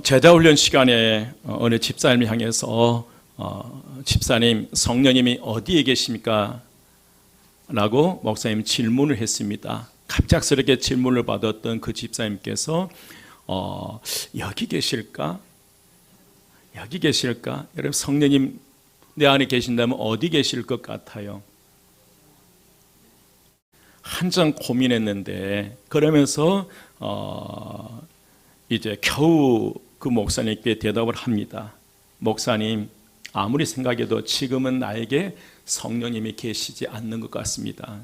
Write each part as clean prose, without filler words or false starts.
제자훈련 시간에 어느 집사님을 향해서 집사님, 성령님이 어디에 계십니까? 라고 목사님 질문을 했습니다. 갑작스럽게 질문을 받았던 그 집사님께서 여기 계실까? 여기 계실까? 여러분, 성령님 내 안에 계신다면 어디 계실 것 같아요? 한참 고민했는데, 그러면서 이제 겨우 그 목사님께 대답을 합니다. 목사님, 아무리 생각해도 지금은 나에게 성령님이 계시지 않는 것 같습니다.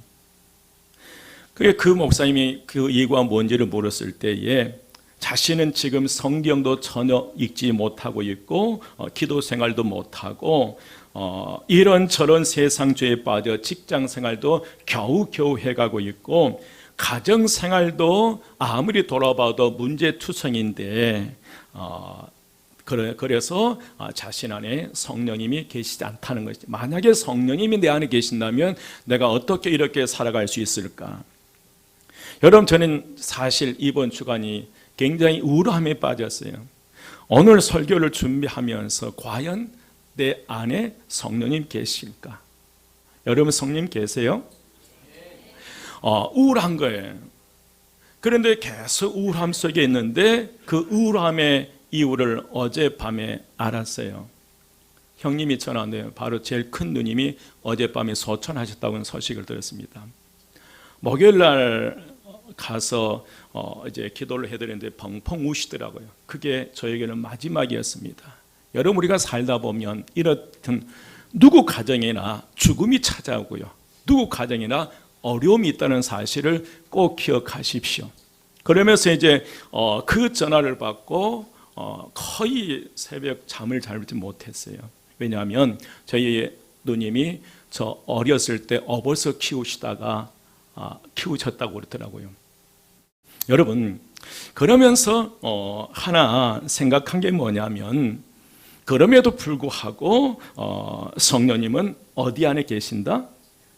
그 목사님이 그 이유가 뭔지를 물었을 때에 자신은 지금 성경도 전혀 읽지 못하고 있고 기도 생활도 못하고 이런저런 세상죄에 빠져 직장 생활도 겨우겨우 해가고 있고 가정 생활도 아무리 돌아봐도 문제투성인데 그래서 자신 안에 성령님이 계시지 않다는 것이죠. 만약에 성령님이 내 안에 계신다면 내가 어떻게 이렇게 살아갈 수 있을까? 여러분, 저는 사실 이번 주간이 굉장히 우울함에 빠졌어요. 오늘 설교를 준비하면서 과연 내 안에 성령님 계실까? 여러분, 성령님 계세요? 우울한 거예요. 그런데 계속 우울함 속에 있는데 그 우울함의 이유를 어젯밤에 알았어요. 형님이 전화 왔네요. 바로 제일 큰 누님이 어젯밤에 소천하셨다는 소식을 들었습니다. 목요일 날 가서 이제 기도를 해드렸는데 펑펑 우시더라고요. 그게 저에게는 마지막이었습니다. 여러분, 우리가 살다 보면 이렇든 누구 가정이나 죽음이 찾아오고요, 누구 가정이나 어려움이 있다는 사실을 꼭 기억하십시오. 그러면서 이제 그 전화를 받고 거의 새벽 잠을 자지 못했어요. 왜냐하면 저희 누님이 저 어렸을 때 어버서 키우시다가 키우셨다고 그러더라고요. 여러분, 그러면서 하나 생각한 게 뭐냐면, 그럼에도 불구하고 성령님은 어디 안에 계신다?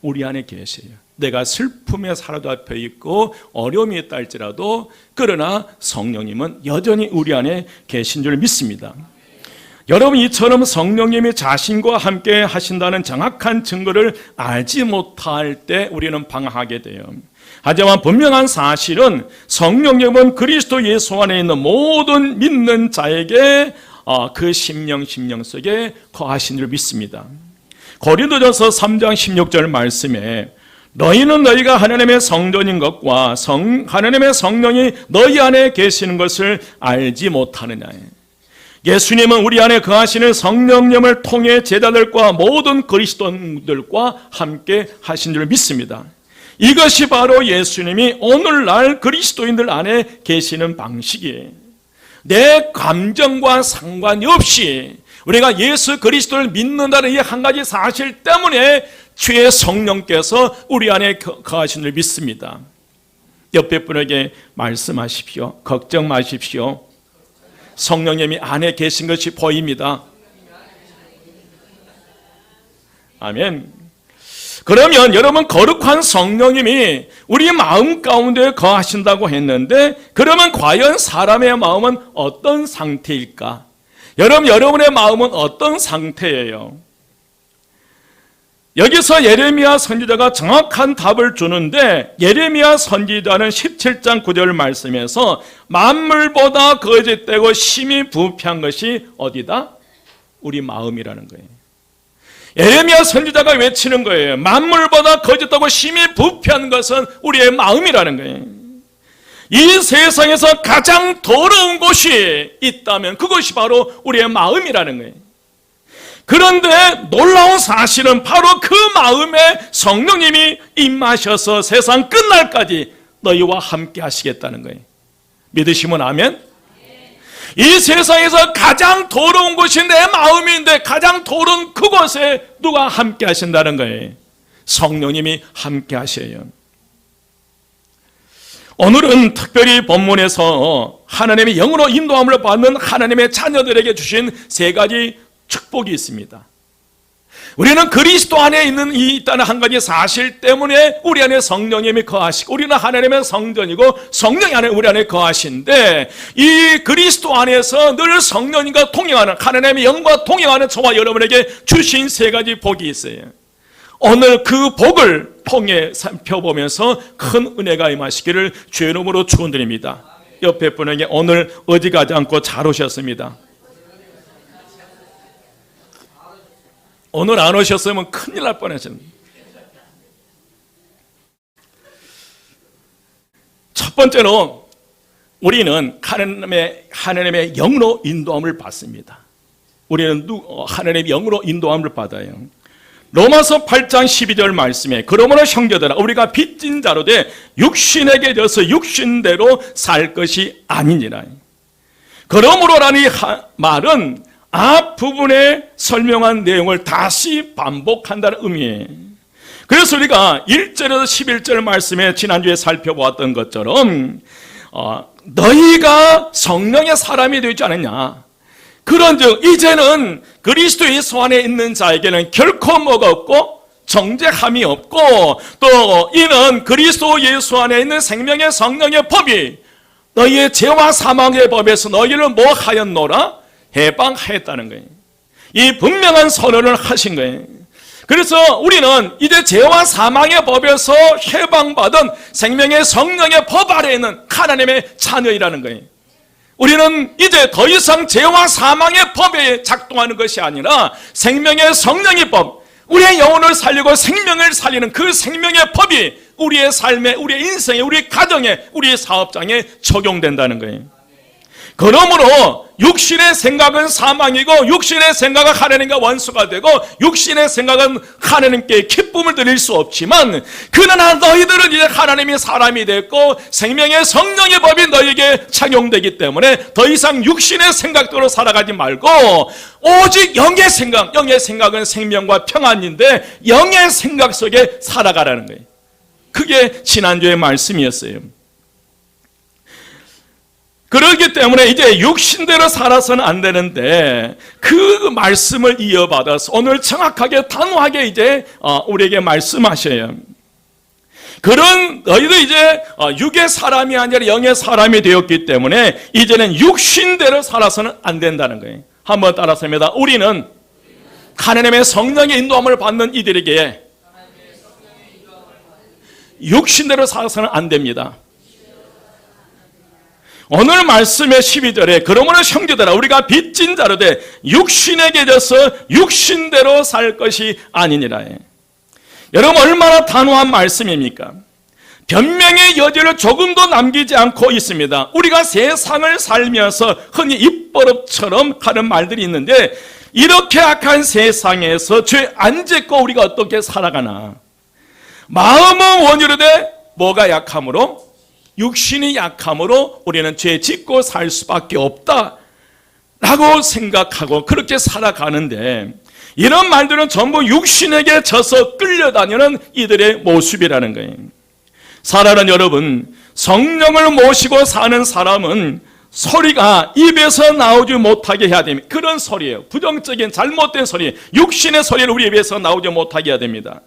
우리 안에 계세요. 내가 슬픔에 사로잡혀 있고 어려움이 있다 할지라도 그러나 성령님은 여전히 우리 안에 계신 줄 믿습니다. 여러분, 이처럼 성령님이 자신과 함께 하신다는 정확한 증거를 알지 못할 때 우리는 방황하게 돼요. 하지만 분명한 사실은 성령님은 그리스도 예수 안에 있는 모든 믿는 자에게 그 심령 속에 거하신 줄 믿습니다. 고린도전서 3장 16절 말씀에 너희는 너희가 하나님의 성전인 것과 하나님의 성령이 너희 안에 계시는 것을 알지 못하느냐. 예수님은 우리 안에 거하시는 성령님을 통해 제자들과 모든 그리스도인들과 함께 하신 줄 믿습니다. 이것이 바로 예수님이 오늘날 그리스도인들 안에 계시는 방식이에요. 내 감정과 상관이 없이 우리가 예수 그리스도를 믿는다는 이 한 가지 사실 때문에 주의 성령께서 우리 안에 거하신 줄 믿습니다. 옆에 분에게 말씀하십시오. 걱정 마십시오. 성령님이 안에 계신 것이 보입니다. 아멘. 그러면 여러분, 거룩한 성령님이 우리 마음 가운데 거하신다고 했는데, 그러면 과연 사람의 마음은 어떤 상태일까? 여러분의 마음은 어떤 상태예요? 여기서 예레미야 선지자가 정확한 답을 주는데, 예레미야 선지자는 17장 9절 말씀에서 만물보다 거짓되고 심히 부패한 것이 어디다? 우리 마음이라는 거예요. 예레미야 선지자가 외치는 거예요. 만물보다 거짓되고 심히 부패한 것은 우리의 마음이라는 거예요. 이 세상에서 가장 더러운 곳이 있다면 그것이 바로 우리의 마음이라는 거예요. 그런데 놀라운 사실은 바로 그 마음에 성령님이 임하셔서 세상 끝날까지 너희와 함께 하시겠다는 거예요. 믿으시면 아멘? 이 세상에서 가장 더러운 곳이 내 마음인데 가장 더러운 그곳에 누가 함께 하신다는 거예요? 성령님이 함께 하셔요. 오늘은 특별히 본문에서 하나님의 영으로 인도함을 받는 하나님의 자녀들에게 주신 세 가지 축복이 있습니다. 우리는 그리스도 안에 있다는 한 가지 사실 때문에 우리 안에 성령님이 거하시고, 우리는 하나님의 성전이고 성령이 안에 우리 안에 거하신데, 이 그리스도 안에서 늘 성령님과 동행하는, 하나님의 영과 동행하는 저와 여러분에게 주신 세 가지 복이 있어요. 오늘 그 복을 통해 살펴보면서 큰 은혜가 임하시기를 주의 이름으로 축원드립니다. 옆에 분에게 오늘 어디 가지 않고 잘 오셨습니다. 오늘 안 오셨으면 큰일 날 뻔하셨습니다. 첫 번째로 우리는 하나님의 영으로 인도함을 받습니다. 우리는 하나님의 영으로 인도함을 받아요. 로마서 8장 12절 말씀에 그러므로 형제들아 우리가 빚진 자로 돼 육신에게 져서 육신대로 살 것이 아니니라. 그러므로라는 말은 앞부분에 설명한 내용을 다시 반복한다는 의미예요. 그래서 우리가 1절에서 11절 말씀에 지난주에 살펴보았던 것처럼 너희가 성령의 사람이 되지 않았냐. 그런즉 이제는 그리스도 예수 안에 있는 자에게는 결코 뭐가 없고 정죄함이 없고, 또 이는 그리스도 예수 안에 있는 생명의 성령의 법이 너희의 죄와 사망의 법에서 너희를 뭐 하였노라? 해방하였다는 거예요. 이 분명한 선언을 하신 거예요. 그래서 우리는 이제 죄와 사망의 법에서 해방받은 생명의 성령의 법 아래에 있는 하나님의 자녀이라는 거예요. 우리는 이제 더 이상 죄와 사망의 법에 작동하는 것이 아니라 생명의 성령의 법, 우리의 영혼을 살리고 생명을 살리는 그 생명의 법이 우리의 삶에, 우리의 인생에, 우리 가정에, 우리 사업장에 적용된다는 거예요. 그러므로 육신의 생각은 사망이고 육신의 생각은 하나님과 원수가 되고 육신의 생각은 하나님께 기쁨을 드릴 수 없지만, 그러나 너희들은 이제 하나님이 사람이 됐고 생명의 성령의 법이 너희에게 착용되기 때문에 더 이상 육신의 생각대로 살아가지 말고 오직 영의 생각, 영의 생각은 생명과 평안인데 영의 생각 속에 살아가라는 거예요. 그게 지난주의 말씀이었어요. 그렇기 때문에 이제 육신대로 살아서는 안 되는데 그 말씀을 이어받아서 오늘 정확하게 단호하게 이제 우리에게 말씀하셔요. 그런 너희도 이제 육의 사람이 아니라 영의 사람이 되었기 때문에 이제는 육신대로 살아서는 안 된다는 거예요. 한번 따라서 합니다. 우리는 하나님의 성령의 인도함을 받는 이들에게 육신대로 살아서는 안 됩니다. 오늘 말씀의 12절에 그러므로 형제들아 우리가 빚진 자로 돼 육신에게 져서 육신대로 살 것이 아니니라. 여러분 얼마나 단호한 말씀입니까? 변명의 여지를 조금도 남기지 않고 있습니다. 우리가 세상을 살면서 흔히 입버릇처럼 하는 말들이 있는데, 이렇게 악한 세상에서 죄 안 짓고 우리가 어떻게 살아가나. 마음은 원이로되 뭐가 약함으로? 육신이 약함으로 우리는 죄 짓고 살 수밖에 없다라고 생각하고 그렇게 살아가는데, 이런 말들은 전부 육신에게 져서 끌려다니는 이들의 모습이라는 거예요. 사랑하는 여러분, 성령을 모시고 사는 사람은 소리가 입에서 나오지 못하게 해야 됩니다. 그런 소리예요. 부정적인 잘못된 소리, 육신의 소리를 우리 입에서 나오지 못하게 해야 됩니다.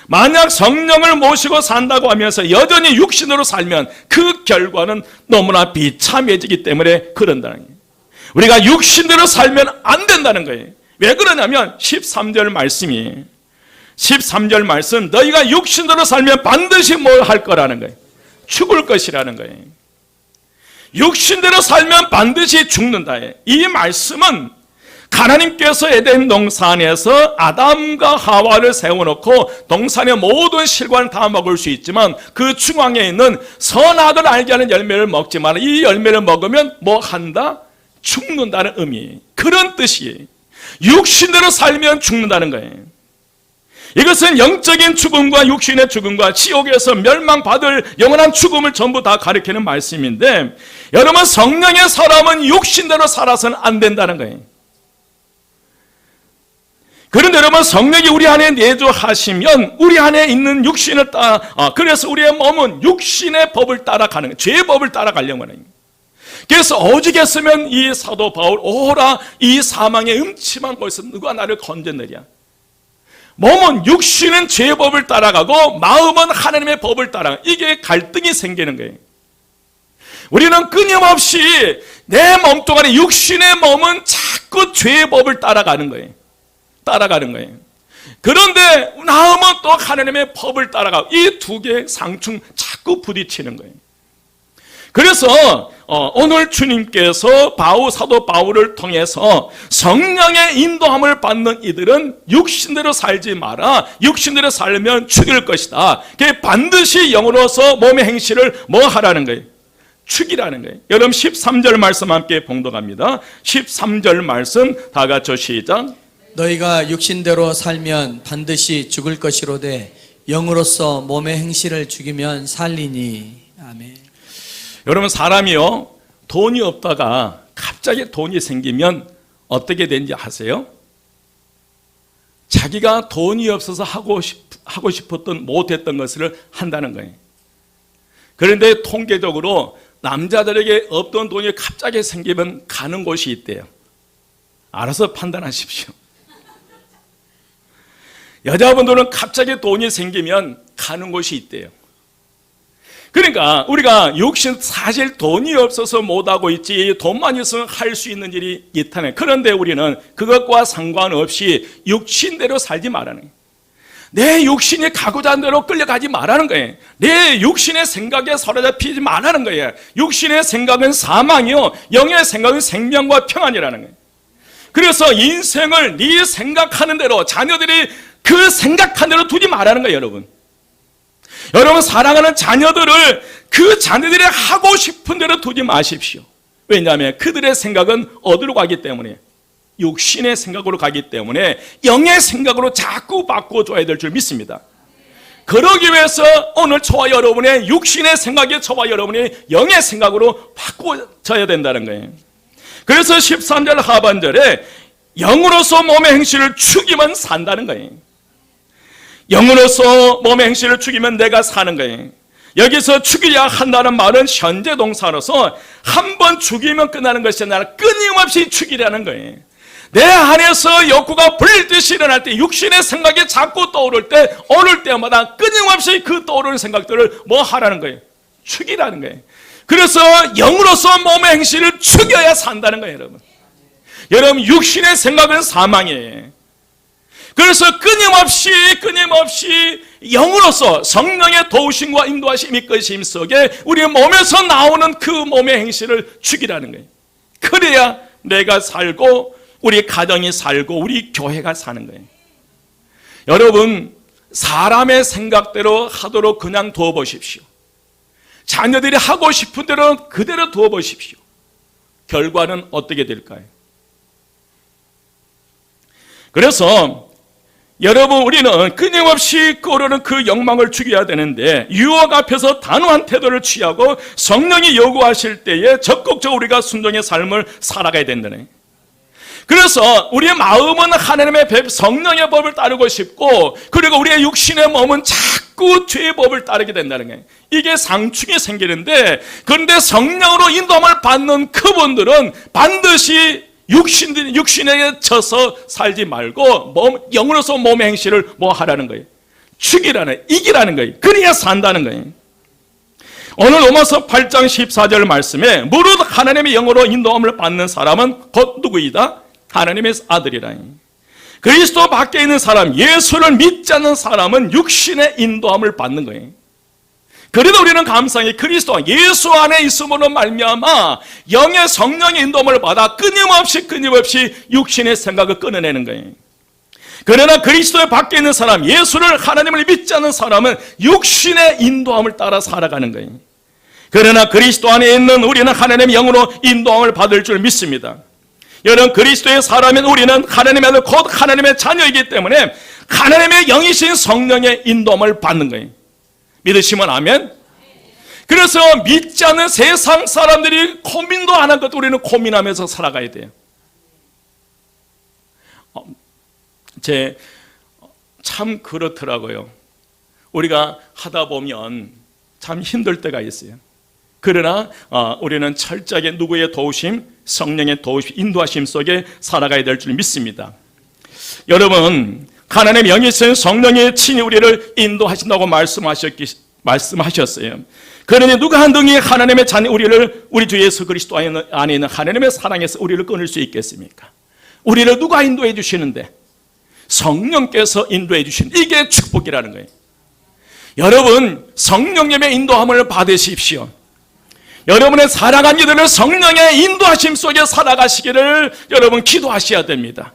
만약 성령을 모시고 산다고 하면서 여전히 육신으로 살면 그 결과는 너무나 비참해지기 때문에 그런다는 거예요. 우리가 육신대로 살면 안 된다는 거예요. 왜 그러냐면 13절 말씀이, 13절 말씀, 너희가 육신대로 살면 반드시 뭘 할 거라는 거예요? 죽을 것이라는 거예요. 육신대로 살면 반드시 죽는다. 이 말씀은 하나님께서 에덴 동산에서 아담과 하와를 세워놓고 동산의 모든 실과는 다 먹을 수 있지만 그 중앙에 있는 선악을 알게 하는 열매를 먹지 마라. 이 열매를 먹으면 뭐 한다? 죽는다는 의미. 그런 뜻이에요. 육신대로 살면 죽는다는 거예요. 이것은 영적인 죽음과 육신의 죽음과 지옥에서 멸망받을 영원한 죽음을 전부 다 가리키는 말씀인데, 여러분 성령의 사람은 육신대로 살아서는 안 된다는 거예요. 그런데 여러분 성령이 우리 안에 내주하시면 우리 안에 있는 육신을 그래서 우리의 몸은 육신의 법을 따라가는 거예요. 죄의 법을 따라가려고 하는 거예요. 그래서 오죽했으면 이 사도 바울, 오라 이 사망의 음침한 곳에서 누가 나를 건져내랴. 몸은 육신은 죄의 법을 따라가고 마음은 하나님의 법을 따라가. 이게 갈등이 생기는 거예요. 우리는 끊임없이 내 몸동안에 육신의 몸은 자꾸 죄의 법을 따라가는 거예요. 따라가는 거예요. 그런데 마음은 또 하나님의 법을 따라가고 이 두 개의 상충 자꾸 부딪히는 거예요. 그래서 오늘 주님께서 사도 바울을 통해서 성령의 인도함을 받는 이들은 육신대로 살지 마라. 육신대로 살면 죽일 것이다. 반드시 영으로서 몸의 행실을 뭐 하라는 거예요? 죽이라는 거예요. 여러분 13절 말씀 함께 봉독합니다. 13절 말씀 다 같이 시작. 너희가 육신대로 살면 반드시 죽을 것이로되 영으로서 몸의 행실을 죽이면 살리니. 아멘. 여러분 사람이요 돈이 없다가 갑자기 돈이 생기면 어떻게 되는지 아세요? 자기가 돈이 없어서 하고 싶었던 못했던 것을 한다는 거예요. 그런데 통계적으로 남자들에게 없던 돈이 갑자기 생기면 가는 곳이 있대요. 알아서 판단하십시오. 여자분들은 갑자기 돈이 생기면 가는 곳이 있대요. 그러니까 우리가 육신 사실 돈이 없어서 못하고 있지 돈만 있으면 할 수 있는 일이 있다네. 그런데 우리는 그것과 상관없이 육신대로 살지 말라는 거예요. 내 육신이 가고자 하는 대로 끌려가지 말라는 거예요. 내 육신의 생각에 사로잡히지 말라는 거예요. 육신의 생각은 사망이요 영의 생각은 생명과 평안이라는 거예요. 그래서 인생을 네 생각하는 대로 자녀들이 그 생각한 대로 두지 말라는 거예요. 여러분 사랑하는 자녀들을 그 자녀들이 하고 싶은 대로 두지 마십시오. 왜냐하면 그들의 생각은 어디로 가기 때문에 육신의 생각으로 가기 때문에 영의 생각으로 자꾸 바꿔줘야 될 줄 믿습니다. 그러기 위해서 오늘 저와 여러분의 육신의 생각이 저와 여러분의 영의 생각으로 바꿔져야 된다는 거예요. 그래서 13절 하반절에 영으로서 몸의 행실을 죽이면 산다는 거예요. 영으로서 몸의 행실을 죽이면 내가 사는 거예요. 여기서 죽이려 한다는 말은 현재 동사로서 한 번 죽이면 끝나는 것이 아니라 끊임없이 죽이라는 거예요. 내 안에서 욕구가 불듯이 일어날 때 육신의 생각이 자꾸 떠오를 때 오를 때마다 끊임없이 그 떠오르는 생각들을 뭐 하라는 거예요? 죽이라는 거예요. 그래서 영으로서 몸의 행실을 죽여야 산다는 거예요. 여러분 육신의 생각은 사망이에요. 그래서 끊임없이 영으로서 성령의 도우심과 인도하심 이끄심 속에 우리 몸에서 나오는 그 몸의 행실을 죽이라는 거예요. 그래야 내가 살고 우리 가정이 살고 우리 교회가 사는 거예요. 여러분 사람의 생각대로 하도록 그냥 두어보십시오. 자녀들이 하고 싶은 대로 그대로 두어보십시오. 결과는 어떻게 될까요? 그래서 여러분 우리는 끊임없이 끓어오르는 그 욕망을 죽여야 되는데 유혹 앞에서 단호한 태도를 취하고 성령이 요구하실 때에 적극적으로 우리가 순종의 삶을 살아가야 된다네. 그래서 우리의 마음은 하나님의 성령의 법을 따르고 싶고 그리고 우리의 육신의 몸은 자꾸 죄의 법을 따르게 된다는 거예요. 이게 상충이 생기는데 그런데 성령으로 인도함을 받는 그분들은 반드시 육신에게 져서 살지 말고 영으로서 몸의 행실을 뭐 하라는 거예요? 죽이라는, 이기라는 거예요. 그래야 산다는 거예요. 오늘 로마서 8장 14절 말씀에 무릇 하나님의 영으로 인도함을 받는 사람은 곧 누구이다? 하나님의 아들이라. 그리스도 밖에 있는 사람, 예수를 믿지 않는 사람은 육신의 인도함을 받는 거예요. 그래도 우리는 감사히 그리스도 예수 안에 있음으로 말미암아 영의 성령의 인도함을 받아 끊임없이 육신의 생각을 끊어내는 거예요. 그러나 그리스도의 밖에 있는 사람, 예수를 하나님을 믿지 않는 사람은 육신의 인도함을 따라 살아가는 거예요. 그러나 그리스도 안에 있는 우리는 하나님의 영으로 인도함을 받을 줄 믿습니다. 여러분 그리스도의 사람인 우리는 하나님의 아들 곧 하나님의 자녀이기 때문에 하나님의 영이신 성령의 인도함을 받는 거예요. 믿으시면 아멘. 그래서 믿지 않는 세상 사람들이 고민도 안 한 것도 우리는 고민하면서 살아가야 돼요. 참 그렇더라고요. 우리가 하다 보면 참 힘들 때가 있어요. 그러나 우리는 철저하게 누구의 도우심, 성령의 도우심, 인도하심 속에 살아가야 될 줄 믿습니다. 여러분 하나님의 영이신 성령의 친히 우리를 인도하신다고 말씀하셨어요. 그러니 누가 한 등이 하나님의 자녀 우리를 우리 주 예수 그리스도 안에 있는 하나님의 사랑에서 우리를 끊을 수 있겠습니까? 우리를 누가 인도해 주시는데? 성령께서 인도해 주신, 이게 축복이라는 거예요. 여러분, 성령님의 인도함을 받으십시오. 여러분의 사랑하는 이들을 성령의 인도하심 속에 살아가시기를 여러분 기도하셔야 됩니다.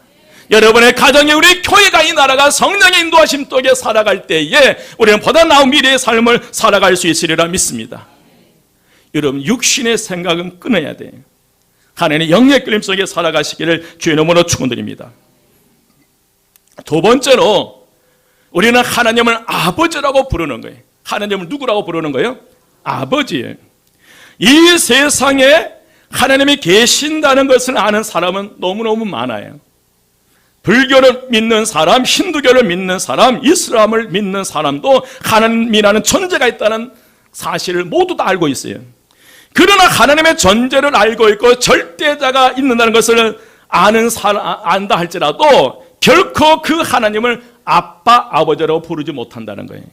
여러분의 가정에, 우리 교회가, 이 나라가 성령의 인도하심 속에 살아갈 때에 우리는 보다 나은 미래의 삶을 살아갈 수 있으리라 믿습니다. 여러분, 육신의 생각은 끊어야 돼요. 하나님의 영의 끌림 속에 살아가시기를 주의 이름으로 축원드립니다. 두 번째로 우리는 하나님을 아버지라고 부르는 거예요. 하나님을 누구라고 부르는 거예요? 아버지예요. 이 세상에 하나님이 계신다는 것을 아는 사람은 너무너무 많아요. 불교를 믿는 사람, 힌두교를 믿는 사람, 이슬람을 믿는 사람도 하나님이라는 존재가 있다는 사실을 모두 다 알고 있어요. 그러나 하나님의 존재를 알고 있고 절대자가 있는다는 것을 안다 할지라도 결코 그 하나님을 아빠, 아버지라고 부르지 못한다는 거예요.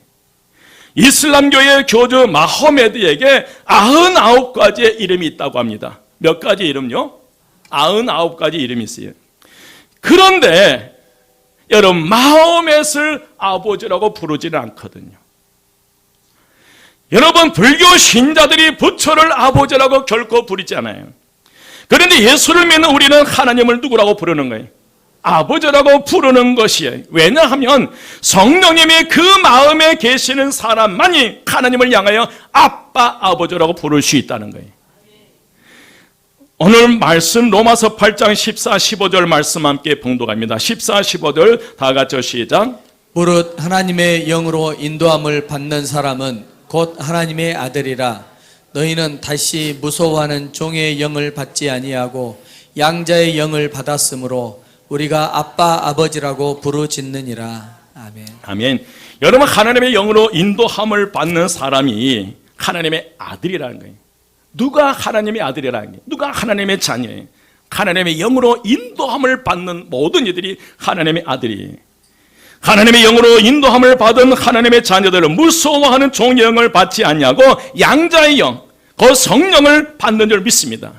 이슬람교의 교주 마호메드에게 99가지의 이름이 있다고 합니다. 몇 가지 이름요? 99가지 이름이 있어요. 그런데 여러분, 마호멧을 아버지라고 부르지는 않거든요. 여러분, 불교 신자들이 부처를 아버지라고 결코 부르지 않아요. 그런데 예수를 믿는 우리는 하나님을 누구라고 부르는 거예요? 아버지라고 부르는 것이에요. 왜냐하면 성령님이 그 마음에 계시는 사람만이 하나님을 향하여 아빠, 아버지라고 부를 수 있다는 거예요. 오늘 말씀 로마서 8장 14, 15절 말씀 함께 봉독합니다. 14, 15절 다 같이 시작. 무릇 하나님의 영으로 인도함을 받는 사람은 곧 하나님의 아들이라. 너희는 다시 무서워하는 종의 영을 받지 아니하고 양자의 영을 받았으므로 우리가 아빠, 아버지라고 부르짖느니라. 아멘. 아멘. 여러분, 하나님의 영으로 인도함을 받는 사람이 하나님의 아들이라는 거예요. 누가 하나님의 아들이라는 거예요? 누가 하나님의 자녀예요? 하나님의 영으로 인도함을 받는 모든 이들이 하나님의 아들이에요. 하나님의 영으로 인도함을 받은 하나님의 자녀들은 무서워하는 종의 영을 받지 않냐고 양자의 영, 그 성령을 받는 줄 믿습니다.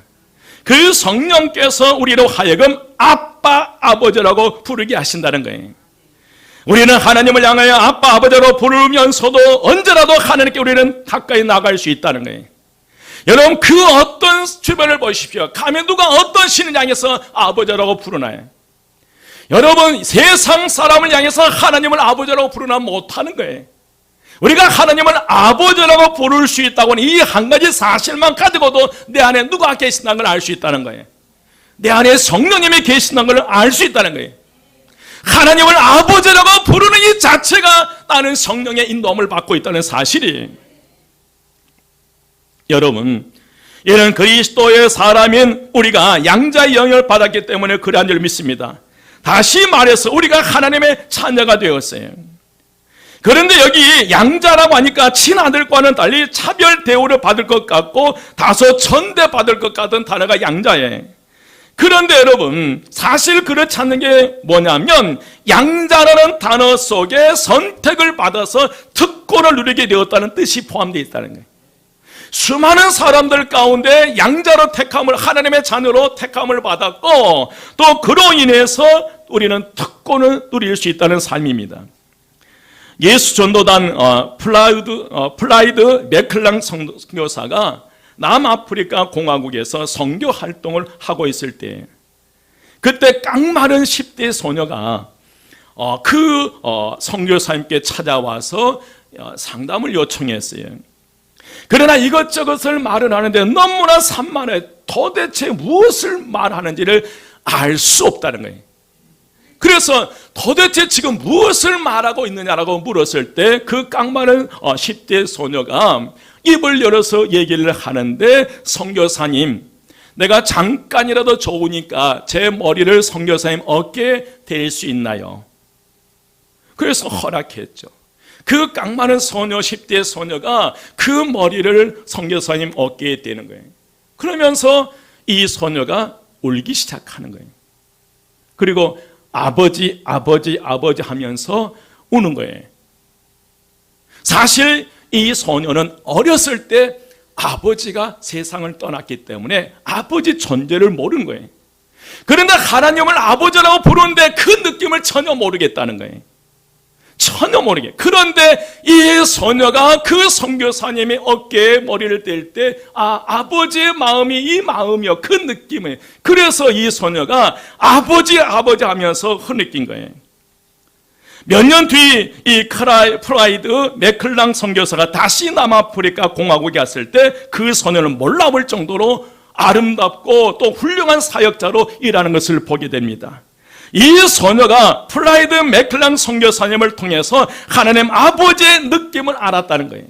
그 성령께서 우리로 하여금 아빠, 아버지라고 부르게 하신다는 거예요. 우리는 하나님을 향하여 아빠, 아버지로 부르면서도 언제라도 하나님께 우리는 가까이 나갈 수 있다는 거예요. 여러분, 그 어떤 주변을 보십시오. 가면 누가 어떤 신을 향해서 아버지라고 부르나요? 여러분, 세상 사람을 향해서 하나님을 아버지라고 부르나 못하는 거예요. 우리가 하나님을 아버지라고 부를 수 있다고는 이 한 가지 사실만 가지고도 내 안에 누가 계신다는 걸 알 수 있다는 거예요. 내 안에 성령님이 계신다는 걸 알 수 있다는 거예요. 하나님을 아버지라고 부르는 이 자체가 나는 성령의 인도함을 받고 있다는 사실이에요. 여러분, 이는 그리스도의 사람인 우리가 양자의 영을 받았기 때문에 그러한 줄 믿습니다. 다시 말해서 우리가 하나님의 자녀가 되었어요. 그런데 여기 양자라고 하니까 친아들과는 달리 차별 대우를 받을 것 같고 다소 천대받을 것 같은 단어가 양자예요. 그런데 여러분, 사실 그렇지 않는 게 뭐냐면 양자라는 단어 속에 선택을 받아서 특권을 누리게 되었다는 뜻이 포함되어 있다는 거예요. 수많은 사람들 가운데 양자로 택함을, 하나님의 자녀로 택함을 받았고 또 그로 인해서 우리는 특권을 누릴 수 있다는 삶입니다. 예수 전도단 플라이드 맥클랑 선교사가 남아프리카 공화국에서 선교 활동을 하고 있을 때 그때 깡마른 10대 소녀가 선교사님께 찾아와서 상담을 요청했어요. 그러나 이것저것을 말을 하는데 너무나 산만해 도대체 무엇을 말하는지를 알 수 없다는 거예요. 그래서 도대체 지금 무엇을 말하고 있느냐라고 물었을 때 그 깡마른 10대 소녀가 입을 열어서 얘기를 하는데, 선교사님, 내가 잠깐이라도 좋으니까 제 머리를 선교사님 어깨에 댈 수 있나요? 그래서 허락했죠. 그 깡마른 소녀, 10대 소녀가 그 머리를 선교사님 어깨에 대는 거예요. 그러면서 이 소녀가 울기 시작하는 거예요. 그리고 아버지, 아버지, 아버지 하면서 우는 거예요. 사실 이 소녀는 어렸을 때 아버지가 세상을 떠났기 때문에 아버지 존재를 모르는 거예요. 그런데 하나님을 아버지라고 부르는데 그 느낌을 전혀 모르겠다는 거예요. 전혀 모르게. 그런데 이 소녀가 그 선교사님의 어깨에 머리를 댈 때 아버지의 마음이 이 마음이요, 그 느낌이에요. 그래서 이 소녀가 아버지 아버지 하면서 흐느낀 거예요. 몇 년 뒤 이 프라이드 맥클랑 선교사가 다시 남아프리카 공화국에 왔을 때 그 소녀를 몰라볼 정도로 아름답고 또 훌륭한 사역자로 일하는 것을 보게 됩니다. 이 소녀가 프라이드 맥클랑 선교사님을 통해서 하나님 아버지의 느낌을 알았다는 거예요.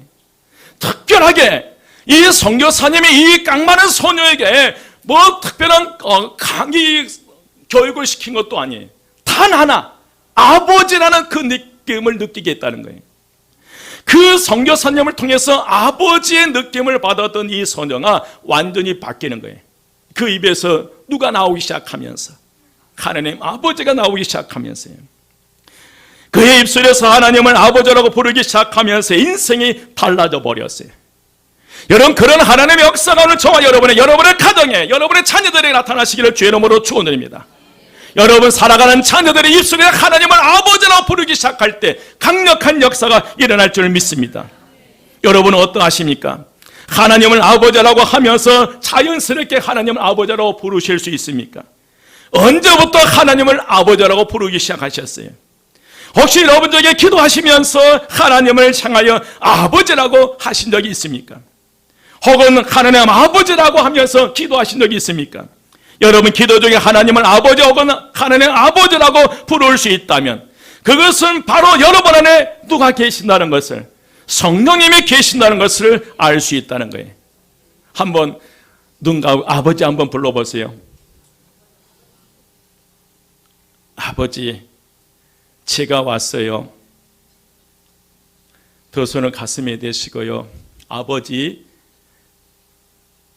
특별하게 이 선교사님이 이 깡마른 소녀에게 뭐 특별한 강의 교육을 시킨 것도 아니에요. 단 하나, 아버지라는 그 느낌을 느끼게 했다는 거예요. 그 선교사님을 통해서 아버지의 느낌을 받았던 이 소녀가 완전히 바뀌는 거예요. 그 입에서 누가 나오기 시작하면서, 하나님 아버지가 나오기 시작하면서요. 그의 입술에서 하나님을 아버지라고 부르기 시작하면서 인생이 달라져 버렸어요. 여러분, 그런 하나님의 역사가 오늘 저와 여러분의 가정에, 여러분의 자녀들에게 나타나시기를 주의 이름으로 축원드립니다. 여러분 살아가는 자녀들의 입술에 하나님을 아버지라고 부르기 시작할 때 강력한 역사가 일어날 줄 믿습니다. 여러분은 어떠하십니까? 하나님을 아버지라고 하면서 자연스럽게 하나님을 아버지라고 부르실 수 있습니까? 언제부터 하나님을 아버지라고 부르기 시작하셨어요? 혹시 여러분 중에 기도하시면서 하나님을 향하여 아버지라고 하신 적이 있습니까? 혹은 하나님 아버지라고 하면서 기도하신 적이 있습니까? 여러분 기도 중에 하나님을 아버지 혹은 하나님 아버지라고 부를 수 있다면 그것은 바로 여러분 안에 누가 계신다는 것을, 성령님이 계신다는 것을 알 수 있다는 거예요. 한번 눈 감고 아버지 한번 불러보세요. 아버지, 제가 왔어요. 두 손을 가슴에 대시고요. 아버지,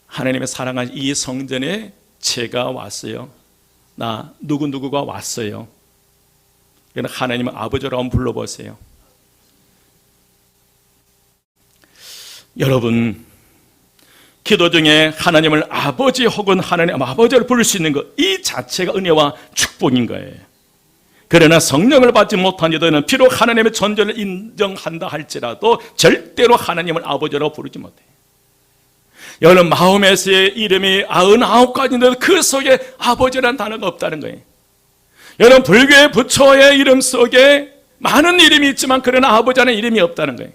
하나님의 사랑하신 이 성전에 제가 왔어요. 나 누구누구가 왔어요. 하나님은 아버지라고 한번 불러보세요. 여러분, 기도 중에 하나님을 아버지 혹은 하나님 아버지를 부를 수 있는 것, 이 자체가 은혜와 축복인 거예요. 그러나 성령을 받지 못한 이들은 비록 하나님의 존재를 인정한다 할지라도 절대로 하나님을 아버지라고 부르지 못해요. 여러분 마음에서의 이름이 99가지인데 그 속에 아버지라는 단어가 없다는 거예요. 여러분 불교의 부처의 이름 속에 많은 이름이 있지만 그러나 아버지라는 이름이 없다는 거예요.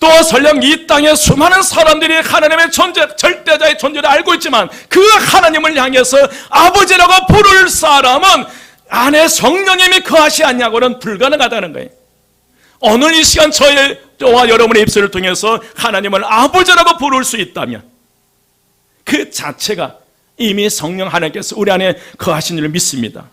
또 설령 이 땅에 수많은 사람들이 하나님의 존재, 절대자의 존재를 알고 있지만 그 하나님을 향해서 아버지라고 부를 사람은 안에 성령님이 거하시 않냐고는 불가능하다는 거예요. 오늘 이 시간 저와 여러분의 입술을 통해서 하나님을 아버지라고 부를 수 있다면 그 자체가 이미 성령 하나님께서 우리 안에 거하신 줄 믿습니다.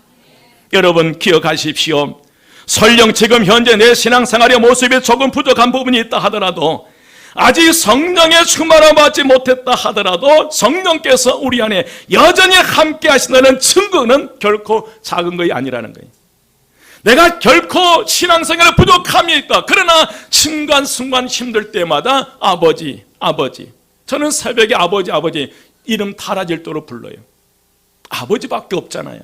여러분 기억하십시오. 설령 지금 현재 내 신앙생활의 모습이 조금 부족한 부분이 있다 하더라도, 아직 성령의 충만함을 받지 못했다 하더라도 성령께서 우리 안에 여전히 함께 하신다는 증거는 결코 작은 것이 아니라는 거예요. 내가 결코 신앙생활에 부족함이 있다. 그러나 순간순간 힘들 때마다 아버지, 아버지. 저는 새벽에 아버지, 아버지 이름 타라질도록 불러요. 아버지밖에 없잖아요.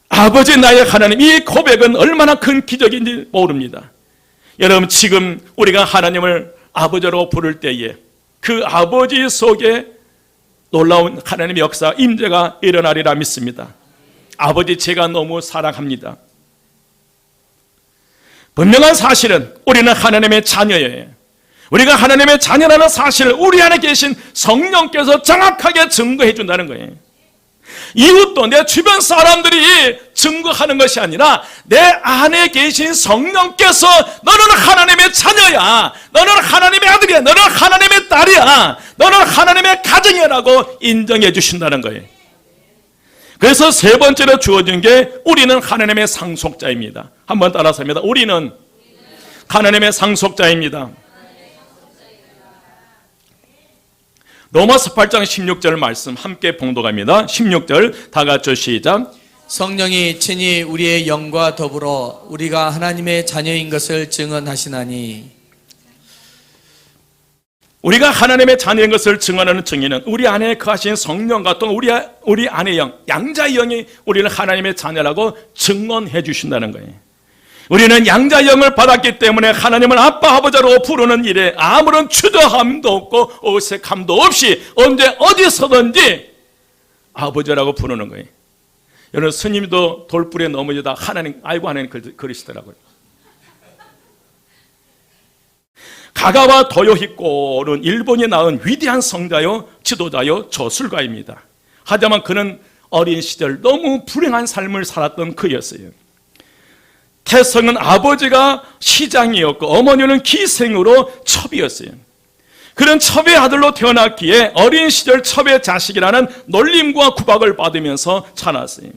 아버지 나의 하나님, 이 고백은 얼마나 큰 기적인지 모릅니다. 여러분 지금 우리가 하나님을 아버지로 부를 때에 그 아버지 속에 놀라운 하나님의 역사, 임재가 일어나리라 믿습니다. 아버지 제가 너무 사랑합니다. 분명한 사실은 우리는 하나님의 자녀예요. 우리가 하나님의 자녀라는 사실을 우리 안에 계신 성령께서 정확하게 증거해 준다는 거예요. 이웃도 내 주변 사람들이 증거하는 것이 아니라 내 안에 계신 성령께서 너는 하나님의 자녀야, 너는 하나님의 아들이야, 너는 하나님의 딸이야, 너는 하나님의 가정이라고 인정해 주신다는 거예요. 그래서 세 번째로 주어진 게 우리는 하나님의 상속자입니다. 한번 따라서 합니다. 우리는 하나님의 상속자입니다. 로마서 8장 16절 말씀 함께 봉독합니다. 16절 다 같이 시작. 성령이 친히 우리의 영과 더불어 우리가 하나님의 자녀인 것을 증언하시나니 우리가 하나님의 자녀인 것을 증언하는 증인은 우리 안에 거하신 성령과 또 우리 안의 영, 양자의 영이 우리를 하나님의 자녀라고 증언해 주신다는 거예요. 우리는 양자의 영을 받았기 때문에 하나님을 아빠 아버지라고 부르는 일에 아무런 추저함도 없고 어색함도 없이 언제 어디서든지 아버지라고 부르는 거예요. 여러분, 스님도 돌불에 넘어지다 하나님 아이고 하나님 그러시더라고요. 가가와 도요히코는 일본이 낳은 위대한 성자요 지도자요 저술가입니다. 하지만 그는 어린 시절 너무 불행한 삶을 살았던 그였어요. 태성은 아버지가 시장이었고 어머니는 기생으로 첩이었어요. 그런 첩의 아들로 태어났기에 어린 시절 첩의 자식이라는 놀림과 구박을 받으면서 자랐어요.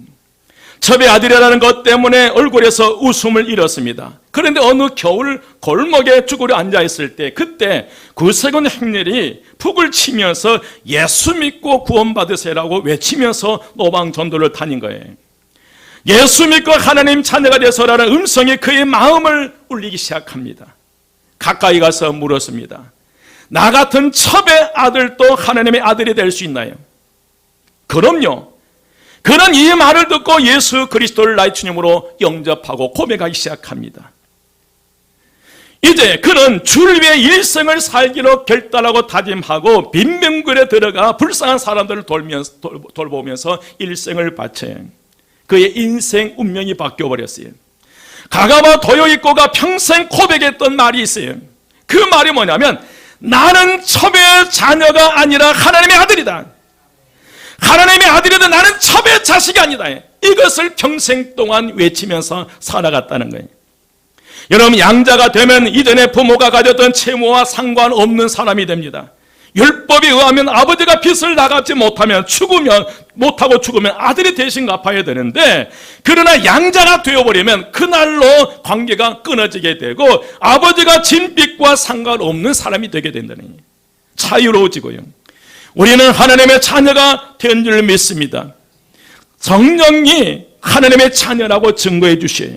첩의 아들이라는 것 때문에 얼굴에서 웃음을 잃었습니다. 그런데 어느 겨울 골목에 쭈그려 앉아있을 때 그때 구세군 행렬이 북을 치면서 예수 믿고 구원받으세요라고 외치면서 노방전도를 다닌 거예요. 예수 믿고 하나님 자녀가 되서라는 음성이 그의 마음을 울리기 시작합니다. 가까이 가서 물었습니다. 나 같은 첩의 아들도 하나님의 아들이 될 수 있나요? 그럼요. 그는 이 말을 듣고 예수 그리스도를 나의 주님으로 영접하고 고백하기 시작합니다. 이제 그는 주를 위해 일생을 살기로 결단하고 다짐하고 빈명굴에 들어가 불쌍한 사람들을 돌보면서 일생을 바쳐요. 그의 인생 운명이 바뀌어버렸어요. 가가와 도요히코가 평생 고백했던 말이 있어요. 그 말이 뭐냐면 나는 첩의 자녀가 아니라 하나님의 아들이다. 하나님의 아들이든 나는 첩의 자식이 아니다. 이것을 평생 동안 외치면서 살아갔다는 거예요. 여러분, 양자가 되면 이전에 부모가 가졌던 채무와 상관없는 사람이 됩니다. 율법에 의하면 아버지가 빚을 나가지 못하면 죽으면 아들이 대신 갚아야 되는데, 그러나 양자가 되어버리면 그날로 관계가 끊어지게 되고 아버지가 진 빚과 상관없는 사람이 되게 된다는 거예요. 자유로워지고요. 우리는 하나님의 자녀가 된 줄 믿습니다. 성령이 하나님의 자녀라고 증거해 주셔요.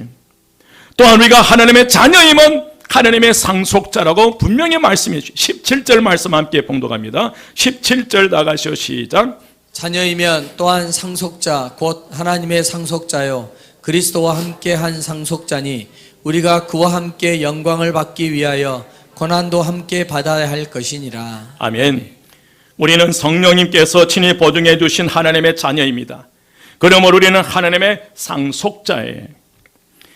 또한 우리가 하나님의 자녀임은 하나님의 상속자라고 분명히 말씀해 주시죠. 17절 말씀 함께 봉독합니다. 17절 나가시오. 시작. 자녀이면 또한 상속자 곧 하나님의 상속자요 그리스도와 함께 한 상속자니 우리가 그와 함께 영광을 받기 위하여 고난도 함께 받아야 할 것이니라. 아멘. 우리는 성령님께서 친히 보증해 주신 하나님의 자녀입니다. 그러므로 우리는 하나님의 상속자예요.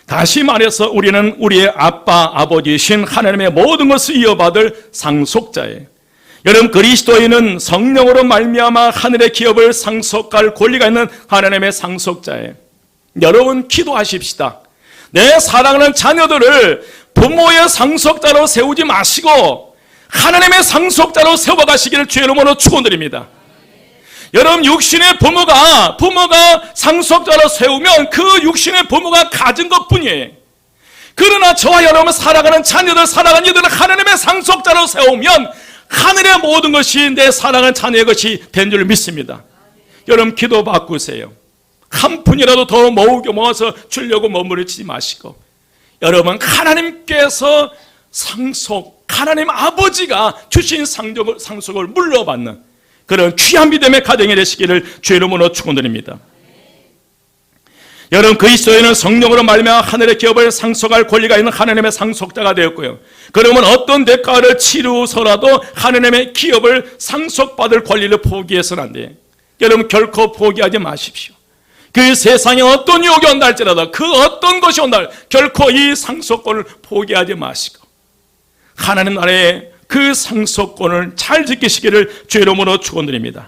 다시 말해서 우리는 우리의 아빠, 아버지이신 하나님의 모든 것을 이어받을 상속자예요. 여러분, 그리스도인은 성령으로 말미암아 하늘의 기업을 상속할 권리가 있는 하나님의 상속자예요. 여러분, 기도하십시다. 내 사랑하는 자녀들을 부모의 상속자로 세우지 마시고 하나님의 상속자로 세워가시기를 주의 이름으로 축원드립니다. 여러분, 육신의 부모가 상속자로 세우면 그 육신의 부모가 가진 것뿐이에요. 그러나 저와 여러분 살아가는 자녀들, 살아가는 이들을 하나님의 상속자로 세우면 하늘의 모든 것이 내 사랑하는 자녀의 것이 된 줄 믿습니다. 여러분, 기도 바꾸세요. 한 푼이라도 더 모아서 주려고 머무르지 마시고, 여러분, 하나님께서 하나님 아버지가 주신 상속을 물려받는 그런 귀한 믿음의 가정이 되시기를 주의 이름으로 축원드립니다. 여러분, 그리스도인은 성령으로 말미암아 하늘의 기업을 상속할 권리가 있는 하나님의 상속자가 되었고요. 그러면 어떤 대가를 치르서라도 하나님의 기업을 상속받을 권리를 포기해서는 안 돼요. 여러분, 결코 포기하지 마십시오. 그 세상에 어떤 유혹이 온다 할지라도, 그 어떤 것이 온다 할지라도 결코 이 상속권을 포기하지 마시고 하나님 나라의 그 상속권을 잘 지키시기를 주의 이름으로 축원드립니다.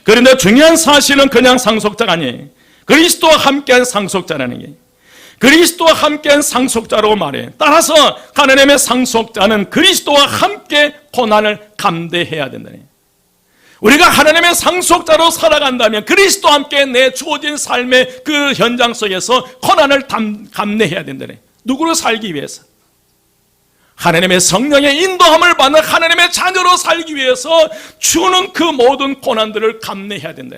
그런데 중요한 사실은 그냥 상속자가 아니에요. 그리스도와 함께한 상속자라는 게, 그리스도와 함께한 상속자라고 말해요. 따라서 하나님의 상속자는 그리스도와 함께 고난을 감대해야 된다는 거예요. 우리가 하나님의 상속자로 살아간다면 그리스도와 함께 내 주어진 삶의 그 현장 속에서 고난을 감내해야 된다는 거예요. 누구로 살기 위해서? 하나님의 성령의 인도함을 받는 하나님의 자녀로 살기 위해서 주는 그 모든 고난들을 감내해야 된다.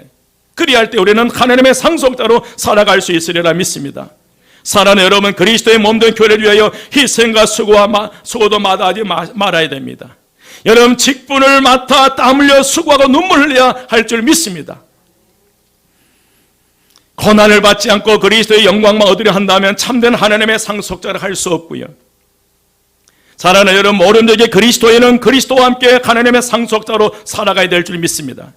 그리할 때 우리는 하나님의 상속자로 살아갈 수 있으리라 믿습니다. 사랑하는 여러분, 그리스도의 몸된 교회를 위하여 희생과 수고도 마다하지 말아야 됩니다. 여러분, 직분을 맡아 땀 흘려 수고하고 눈물 흘려야 할 줄 믿습니다. 고난을 받지 않고 그리스도의 영광만 얻으려 한다면 참된 하나님의 상속자를 할 수 없고요. 사랑하는 여러분, 모든 그리스도인은 그리스도와 함께 하나님의 상속자로 살아가야 될 줄 믿습니다.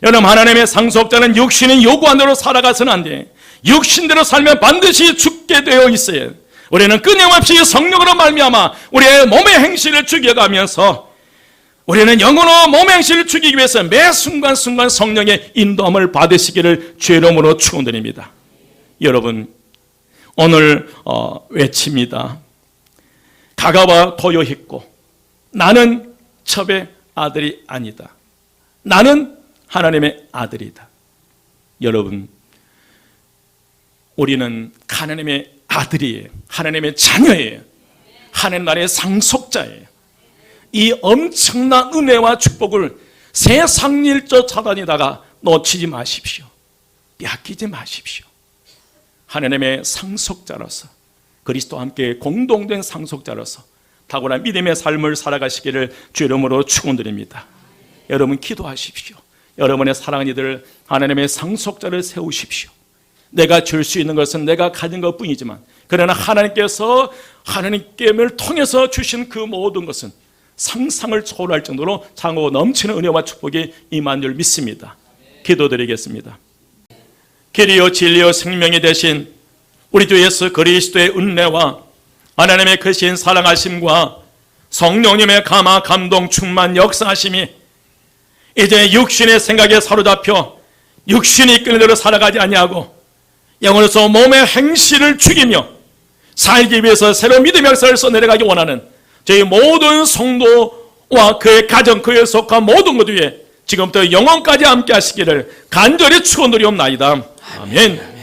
여러분, 하나님의 상속자는 육신이 요구한 대로 살아가서는 안 돼. 육신대로 살면 반드시 죽게 되어 있어요. 우리는 끊임없이 성령으로 말미암아 우리의 몸의 행실을 죽여가면서 우리는 영으로 몸의 행실을 죽이기 위해서 매 순간순간 성령의 인도함을 받으시기를 주의 이름으로 축원드립니다. 여러분, 오늘 외칩니다. 가가와 도요했고 나는 첩의 아들이 아니다. 나는 하나님의 아들이다. 여러분, 우리는 하나님의 아들이에요. 하나님의 자녀예요. 하나님 나라의 상속자예요. 이 엄청난 은혜와 축복을 세상 일 쫓아다니다가 놓치지 마십시오. 빼앗기지 마십시오. 하나님의 상속자로서, 그리스도와 함께 공동된 상속자로서 탁월한 믿음의 삶을 살아가시기를 주 이름으로 축원드립니다. 여러분, 기도하십시오. 여러분의 사랑하는 이들 하나님의 상속자를 세우십시오. 내가 줄 수 있는 것은 내가 가진 것뿐이지만 그러나 하나님께서 하나님께를 통해서 주신 그 모든 것은 상상을 초월할 정도로 장하고 넘치는 은혜와 축복이 임한 줄 믿습니다. 기도드리겠습니다. 길이요 진리요 생명이 되신 우리 주 예수 그리스도의 은혜와 하나님의 크신 사랑하심과 성령님의 감화 감동 충만 역사하심이 이제 육신의 생각에 사로잡혀 육신이 이끄는 대로 살아가지 아니하고 영으로서 몸의 행실을 죽이며 살기 위해서 새로운 믿음의 역사를 써내려가기 원하는 저희 모든 성도와 그의 가정, 그에 속한 모든 것 위에 지금부터 영원까지 함께 하시기를 간절히 축원드리옵나이다. 아멘.